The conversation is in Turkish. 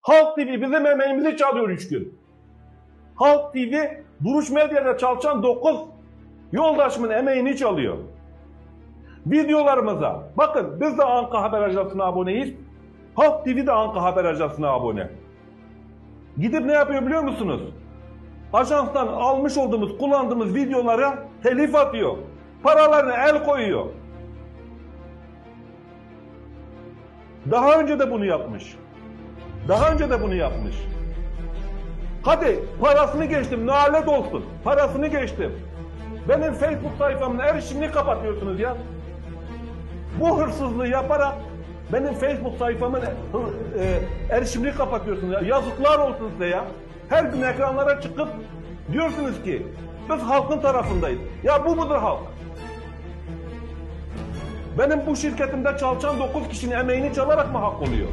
Halk TV bizim emeğimizi çalıyor 3 gün. Halk TV, Duruş Medya'da çalışan 9 yoldaşımın emeğini çalıyor. Videolarımıza, bakın biz de Anka Haber Ajansı'na aboneyiz. Halk TV de Anka Haber Ajansı'na abone. Gidip ne yapıyor biliyor musunuz? Ajanstan almış olduğumuz, kullandığımız videolara telif atıyor. Paralarına el koyuyor. Daha önce de bunu yapmış. Hadi parasını geçtim, nalet olsun. Parasını geçtim. Benim Facebook sayfamın erişimini kapatıyorsunuz ya. Bu hırsızlığı yaparak benim Facebook sayfamın erişimini kapatıyorsunuz ya. Yazıklar olsun size ya. Her gün ekranlara çıkıp diyorsunuz ki biz halkın tarafındayız. Ya bu mudur halk? Benim bu şirketimde çalışan 9 kişinin emeğini çalarak mı hak oluyor?